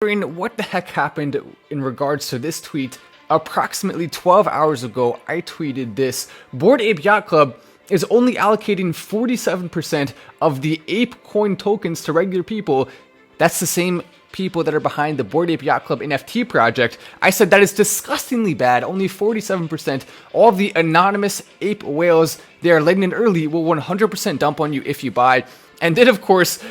What the heck happened in regards to this tweet? Approximately 12 hours ago, I tweeted this. Bored Ape Yacht Club is only allocating 47% of the Ape coin tokens to regular people. That's the same people that are behind the Bored Ape Yacht Club NFT project. I said that is disgustingly bad. Only 47%. All of the anonymous ape whales, they are letting in early, will 100% dump on you if you buy. And then, of course,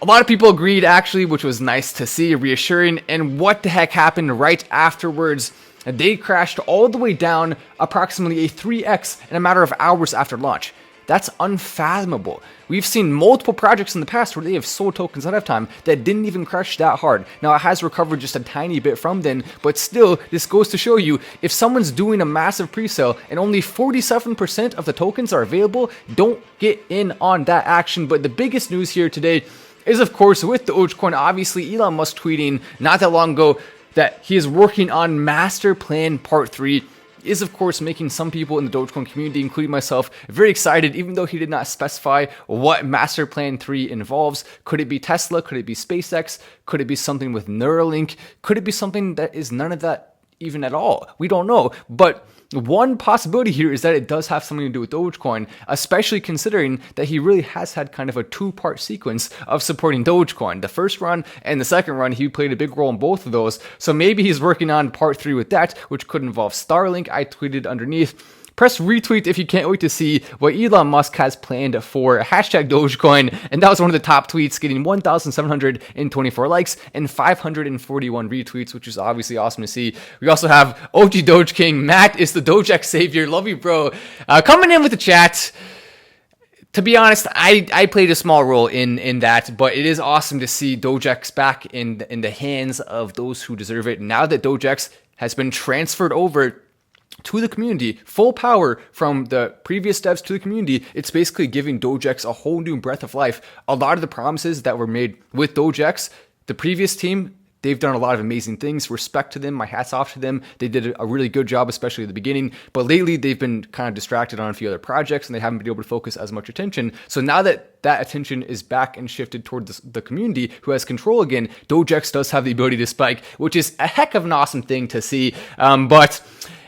a lot of people agreed, actually, which was nice to see, reassuring. And what the heck happened right afterwards? They crashed all the way down, approximately a 3x in a matter of hours after launch. That's unfathomable. We've seen multiple projects in the past where they have sold tokens ahead of time that didn't even crash that hard. Now, it has recovered just a tiny bit from then, but still, this goes to show you, if someone's doing a massive pre-sale and only 47% of the tokens are available, don't get in on that action. But the biggest news here today is, of course, with Dogecoin. Obviously, Elon Musk tweeting not that long ago that he is working on Master Plan Part 3 is, of course, making some people in the Dogecoin community, including myself, very excited, even though he did not specify what Master Plan 3 involves. Could it be Tesla? Could it be SpaceX? Could it be something with Neuralink? Could it be something that is none of that even at all? We don't know, but one possibility here is that it does have something to do with Dogecoin, especially considering that he really has had kind of a two-part sequence of supporting Dogecoin. The first run and the second run, he played a big role in both of those. So maybe he's working on part 3 with that, which could involve Starlink. I tweeted underneath, press retweet if you can't wait to see what Elon Musk has planned for hashtag Dogecoin. And that was one of the top tweets, getting 1,724 likes and 541 retweets, which is obviously awesome to see. We also have OG Doge King. Matt is the Dogex savior. Love you, bro. Coming in with the chat. To be honest, I played a small role in that, but it is awesome to see Dogex back in the hands of those who deserve it. Now that Dogex has been transferred over to the community, full power from the previous devs to the community, it's basically giving Dogex a whole new breath of life. A lot of the promises that were made with Dogex, the previous team, they've done a lot of amazing things. Respect to them. My hat's off to them. They did a really good job, especially at the beginning. But lately, they've been kind of distracted on a few other projects, and they haven't been able to focus as much attention. So now that that attention is back and shifted toward the community who has control again, Dogex does have the ability to spike, which is a heck of an awesome thing to see.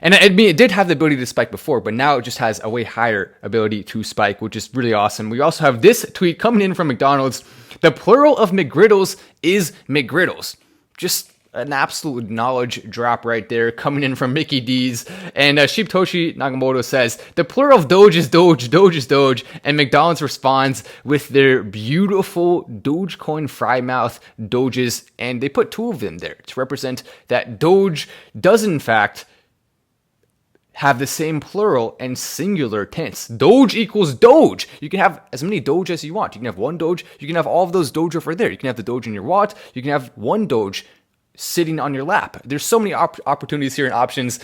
And I mean, it did have the ability to spike before, but now it just has a way higher ability to spike, which is really awesome. We also have this tweet coming in from McDonald's. The plural of McGriddles is McGriddles. Just an absolute knowledge drop right there coming in from Mickey D's. And Shibtoshi Nagamoto says, the plural of Doge is Doge, Doge is Doge. And McDonald's responds with their beautiful Dogecoin fry mouth Doges. And they put 2 of them there to represent that Doge does in fact have the same plural and singular tense. Doge equals Doge. You can have as many Doge as you want. You can have one Doge. You can have all of those Doge over there. You can have the Doge in your wallet. You can have one Doge sitting on your lap. There's so many opportunities here and options.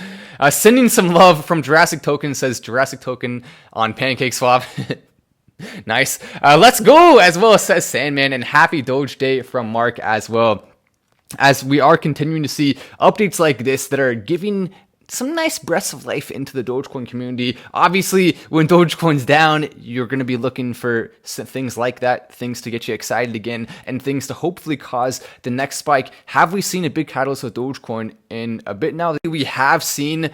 Sending some love from Jurassic Token, says Jurassic Token on Pancake Swap. Nice. Let's go, as well as says Sandman, and happy Doge Day from Mark as well. As we are continuing to see updates like this that are giving some nice breaths of life into the Dogecoin community. Obviously, when Dogecoin's down, you're going to be looking for things like that, things to get you excited again, and things to hopefully cause the next spike. Have we seen a big catalyst with Dogecoin in a bit now? We have seen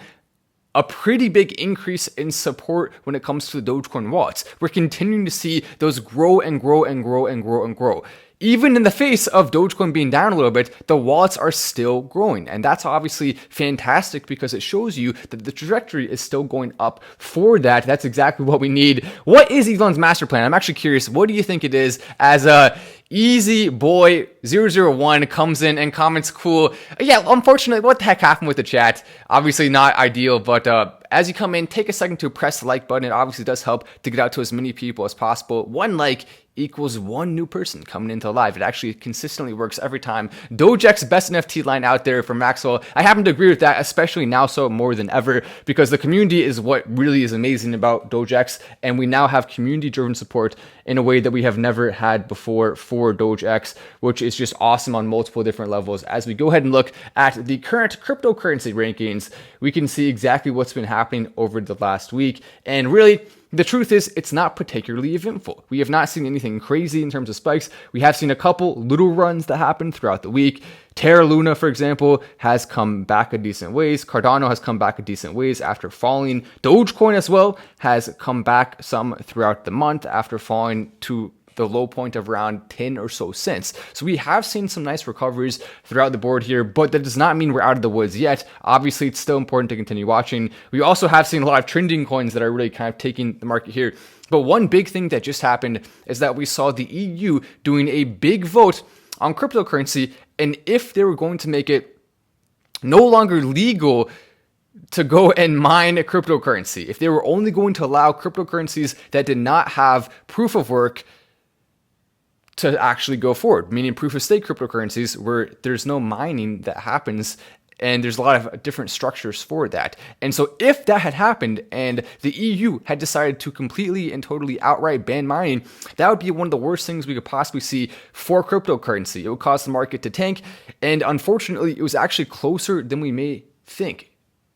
a pretty big increase in support when it comes to the Dogecoin wallets. We're continuing to see those grow and grow and grow and grow and grow. Even in the face of Dogecoin being down a little bit, the wallets are still growing. And that's obviously fantastic because it shows you that the trajectory is still going up for that. That's exactly what we need. What is Elon's master plan? I'm actually curious. What do you think it is? As Easy Boy 001 comes in and comments, cool. Yeah, unfortunately, what the heck happened with the chat? Obviously not ideal, but as you come in, take a second to press the like button. It obviously does help to get out to as many people as possible. One like equals one new person coming into live. It actually consistently works every time. Dogex best NFT line out there for Maxwell. I happen to agree with that, especially now so more than ever, because the community is what really is amazing about Dogex, and we now have community-driven support in a way that we have never had before for Dogex, which is just awesome on multiple different levels. As we go ahead and look at the current cryptocurrency rankings, we can see exactly what's been happening over the last week, and really, The truth is, it's not particularly eventful. We have not seen anything crazy in terms of spikes. We have seen a couple little runs that happened throughout the week. Terra Luna, for example, has come back a decent ways. Cardano has come back a decent ways after falling. Dogecoin as well has come back some throughout the month after falling to the low point of around 10 or so cents. So we have seen some nice recoveries throughout the board here, but that does not mean we're out of the woods yet. Obviously, it's still important to continue watching. We also have seen a lot of trending coins that are really kind of taking the market here. But one big thing that just happened is that we saw the EU doing a big vote on cryptocurrency, and if they were going to make it no longer legal to go and mine a cryptocurrency, if they were only going to allow cryptocurrencies that did not have proof of work to actually go forward, meaning proof of stake cryptocurrencies where there's no mining that happens and there's a lot of different structures for that. And so if that had happened and the EU had decided to completely and totally outright ban mining, that would be one of the worst things we could possibly see for cryptocurrency. It would cause the market to tank. And unfortunately, it was actually closer than we may think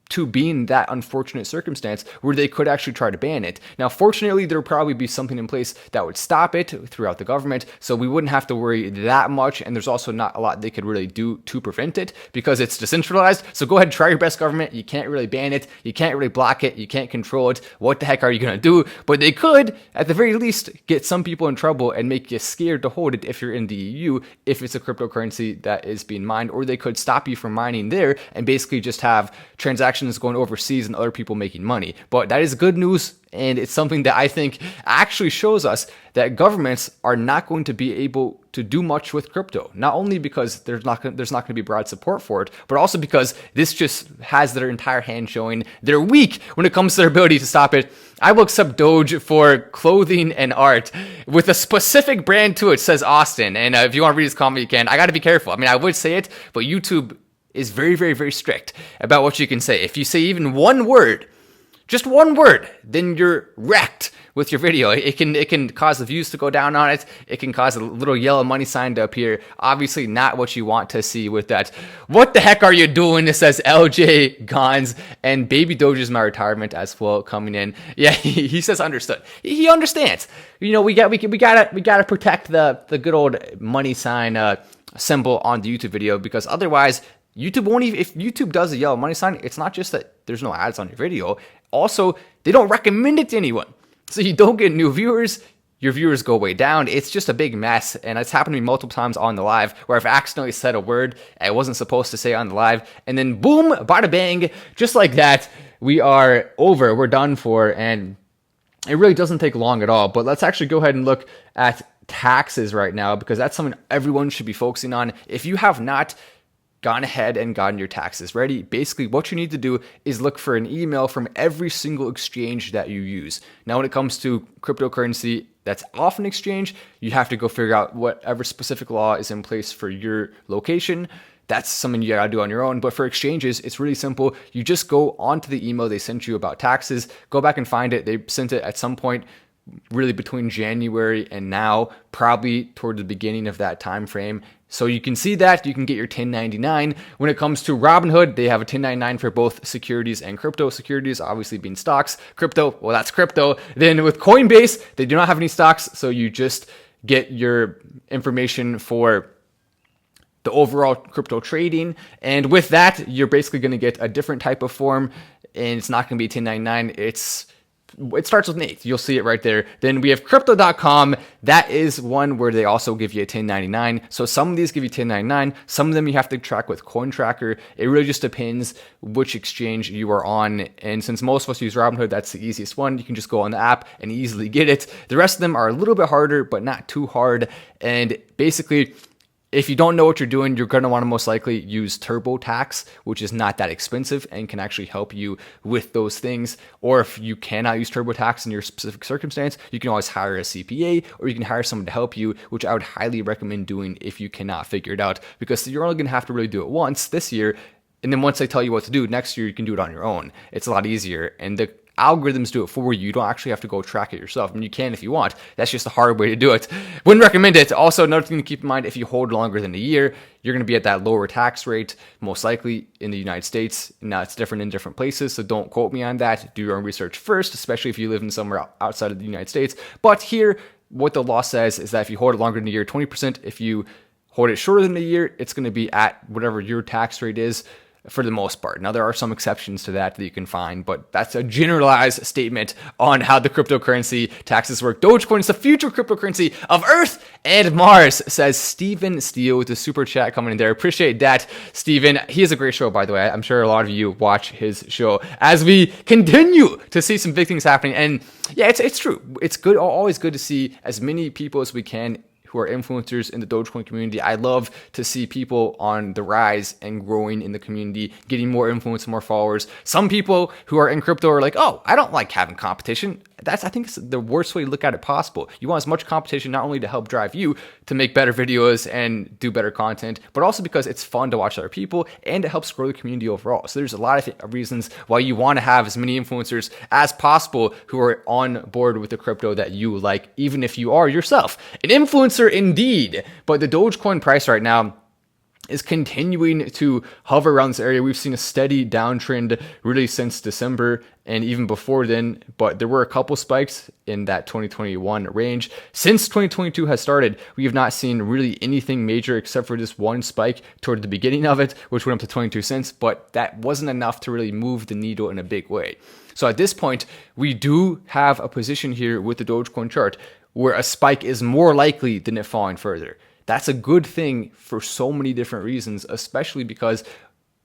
to being that unfortunate circumstance where they could actually try to ban it. Now, fortunately, there would probably be something in place that would stop it throughout the government, so we wouldn't have to worry that much, and there's also not a lot they could really do to prevent it because it's decentralized. So go ahead and try your best, government. You can't really ban it, you can't really block it, you can't control it. What the heck are you gonna do? But they could, at the very least, get some people in trouble and make you scared to hold it if you're in the EU, if it's a cryptocurrency that is being mined, or they could stop you from mining there and basically just have transactions going overseas and other people making money. But that is good news, and it's something that I think actually shows us that governments are not going to be able to do much with crypto. Not only because there's not going to be broad support for it, but also because this just has their entire hand showing they're weak when it comes to their ability to stop it. I will accept Doge for clothing and art with a specific brand to it, says Austin. And if you want to read his comment, you can. I got to be careful. I mean, I would say it, but YouTube is very, very, very strict about what you can say. If you say even one word, just one word, then you're wrecked with your video. It can cause the views to go down on it. It can cause a little yellow money sign to appear. Obviously not what you want to see with that. What the heck are you doing? It says LJ Gons, and Baby Doge is my retirement as well coming in. Yeah, he says understood. He understands. You know, we gotta protect the good old money sign symbol on the YouTube video, because otherwise YouTube won't even, if YouTube does a yellow money sign, it's not just that there's no ads on your video. Also, they don't recommend it to anyone. So you don't get new viewers, your viewers go way down. It's just a big mess. And it's happened to me multiple times on the live where I've accidentally said a word I wasn't supposed to say on the live. And then boom, bada bang, just like that, we are over. We're done for. And it really doesn't take long at all. But let's actually go ahead and look at taxes right now, because that's something everyone should be focusing on. If you have not gone ahead and gotten your taxes ready, basically what you need to do is look for an email from every single exchange that you use. Now, when it comes to cryptocurrency that's off an exchange, you have to go figure out whatever specific law is in place for your location. That's something you gotta do on your own. But for exchanges, it's really simple. You just go onto the email they sent you about taxes, go back and find it. They sent it at some point really between January and now, probably toward the beginning of that time frame. So you can see that you can get your 1099. When it comes to Robinhood, they have a 1099 for both securities and crypto. Securities obviously being stocks. Crypto, well, that's crypto. Then with Coinbase, they do not have any stocks, so you just get your information for the overall crypto trading. And with that, you're basically going to get a different type of form, and it's not going to be 1099. It starts with an 8. You'll see it right there. Then we have crypto.com. That is one where they also give you a 1099. So some of these give you 1099. Some of them you have to track with Coin Tracker. It really just depends which exchange you are on. And since most of us use Robinhood, that's the easiest one. You can just go on the app and easily get it. The rest of them are a little bit harder, but not too hard. And basically, if you don't know what you're doing, you're going to want to most likely use TurboTax, which is not that expensive and can actually help you with those things. Or if you cannot use TurboTax in your specific circumstance, you can always hire a CPA, or you can hire someone to help you, which I would highly recommend doing if you cannot figure it out, because you're only going to have to really do it once this year. And then once they tell you what to do, next year you can do it on your own. It's a lot easier. And the algorithms do it for you. You don't actually have to go track it yourself. I mean, you can if you want. That's just a hard way to do it. Wouldn't recommend it. Also, another thing to keep in mind, if you hold longer than a year, you're going to be at that lower tax rate, most likely in the United States. Now, it's different in different places, so don't quote me on that. Do your own research first, especially if you live in somewhere outside of the United States. But here, what the law says is that if you hold it longer than a year, 20%. If you hold it shorter than a year, it's going to be at whatever your tax rate is for the most part. Now, there are some exceptions to that you can find, but that's a generalized statement on how the cryptocurrency taxes work. Dogecoin is the future cryptocurrency of Earth and Mars, says Steven Steele with the super chat coming in there. Appreciate that, Steven. He has a great show, by the way. I'm sure a lot of you watch his show as we continue to see some big things happening. And yeah, it's true. It's good, always good to see as many people as we can who are influencers in the Dogecoin community. I love to see people on the rise and growing in the community, getting more influence, more followers. Some people who are in crypto are like, oh, I don't like having competition. I think it's the worst way to look at it possible. You want as much competition, not only to help drive you to make better videos and do better content, but also because it's fun to watch other people and it helps grow the community overall. So there's a lot of reasons why you want to have as many influencers as possible who are on board with the crypto that you like, even if you are yourself an influencer indeed. But the Dogecoin price right now is continuing to hover around this area. We've seen a steady downtrend really since December and even before then, but there were a couple spikes in that 2021 range. Since 2022 has started, we have not seen really anything major except for this one spike toward the beginning of it, which went up to 22 cents, but that wasn't enough to really move the needle in a big way. So at this point, we do have a position here with the Dogecoin chart where a spike is more likely than it falling further. That's a good thing for so many different reasons, especially because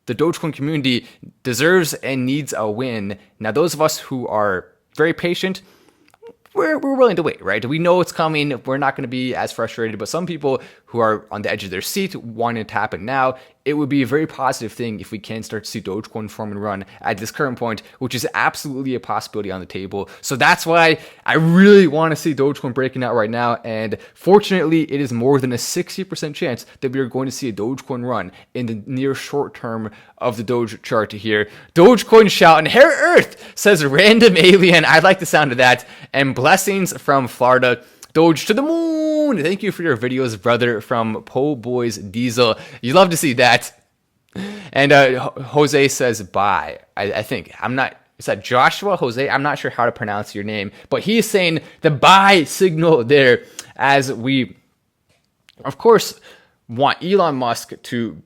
the Dogecoin community deserves and needs a win. Now, those of us who are very patient, we're willing to wait, right? We know it's coming. We're not going to be as frustrated, but some people who are on the edge of their seat wanting it to happen now, it would be a very positive thing if we can start to see Dogecoin form and run at this current point, which is absolutely a possibility on the table. So that's why I really want to see Dogecoin breaking out right now. And fortunately, it is more than a 60% chance that we are going to see a Dogecoin run in the near short term of the Doge chart here. Dogecoin shouting, "Hair Earth," says random alien. I like the sound of that. And blessings from Florida. Doge to the moon. Thank you for your videos, brother, from Po Boys Diesel. You love to see that. And Jose says bye. I think. I'm not. Is that Joshua? Jose? I'm not sure how to pronounce your name. But he is saying the buy signal there as we, of course, want Elon Musk to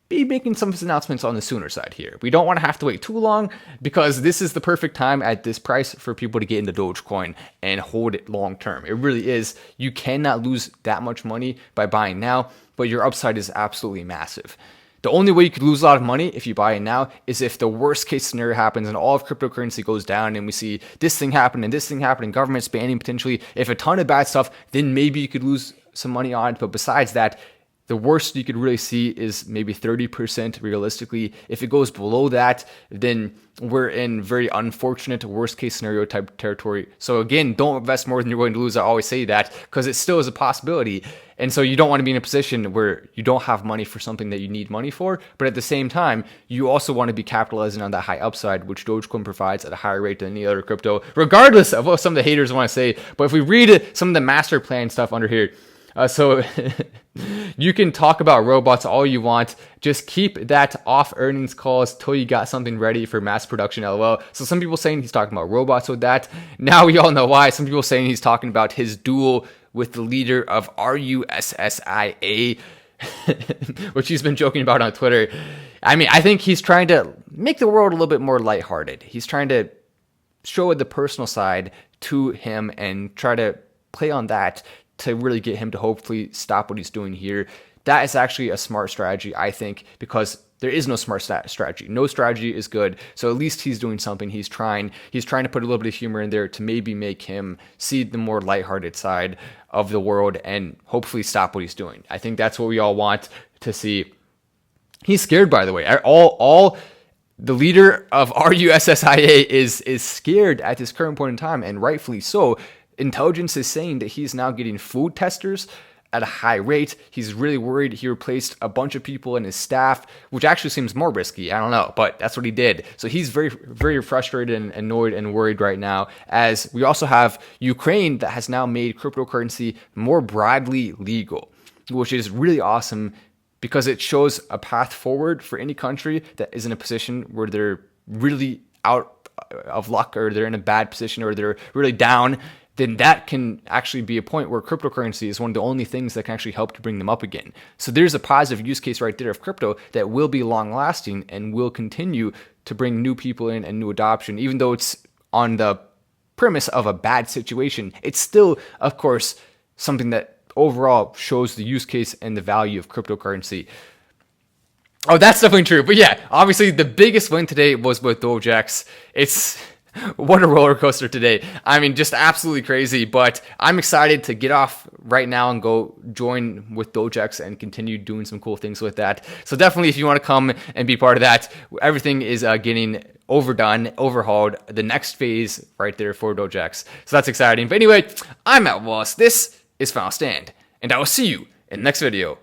be making some announcements on the sooner side here. We don't want to have to wait too long because this is the perfect time at this price for people to get into Dogecoin and hold it long term. It really is. You cannot lose that much money by buying now, but your upside is absolutely massive. The only way you could lose a lot of money if you buy it now is if the worst case scenario happens and all of cryptocurrency goes down and we see this thing happen and this thing happen and government banning potentially. If a ton of bad stuff, then maybe you could lose some money on it. But besides that, the worst you could really see is maybe 30% realistically. If it goes below that, then we're in very unfortunate worst case scenario type territory. So again, don't invest more than you're going to lose. I always say that because it still is a possibility. And so you don't want to be in a position where you don't have money for something that you need money for. But at the same time, you also want to be capitalizing on that high upside, which Dogecoin provides at a higher rate than any other crypto, regardless of what some of the haters want to say. But if we read some of the master plan stuff under here, so you can talk about robots all you want. Just keep that off earnings calls till you got something ready for mass production, lol. So some people saying he's talking about robots with that. Now we all know why. Some people saying he's talking about his duel with the leader of RUSSIA, which he's been joking about on Twitter. I mean, I think he's trying to make the world a little bit more lighthearted. He's trying to show the personal side to him and try to play on that to really get him to hopefully stop what he's doing here. That is actually a smart strategy, I think, because there is no smart strategy. No strategy is good. So at least he's doing something. He's trying to put a little bit of humor in there to maybe make him see the more lighthearted side of the world and hopefully stop what he's doing. I think that's what we all want to see. He's scared, by the way. All the leader of RUSSIA is scared at this current point in time, and rightfully so. Intelligence is saying that he's now getting food testers at a high rate. He's really worried. He replaced a bunch of people in his staff, which actually seems more risky. I don't know, but that's what he did. So he's very, very frustrated and annoyed and worried right now, as we also have Ukraine that has now made cryptocurrency more broadly legal, which is really awesome because it shows a path forward for any country that is in a position where they're really out of luck, or they're in a bad position, or they're really down. Then that can actually be a point where cryptocurrency is one of the only things that can actually help to bring them up again. So there's a positive use case right there of crypto that will be long lasting and will continue to bring new people in and new adoption. Even though it's on the premise of a bad situation, it's still, of course, something that overall shows the use case and the value of cryptocurrency. Oh, that's definitely true. But yeah, obviously the biggest win today was with Dogecoin. It's what a roller coaster today. I mean, just absolutely crazy, but I'm excited to get off right now and go join with Dogecoin and continue doing some cool things with that. So definitely, if you want to come and be part of that, everything is getting overhauled, the next phase right there for Dogecoin. So that's exciting. But anyway, I'm at Wallace. This is Final Stand, and I will see you in the next video.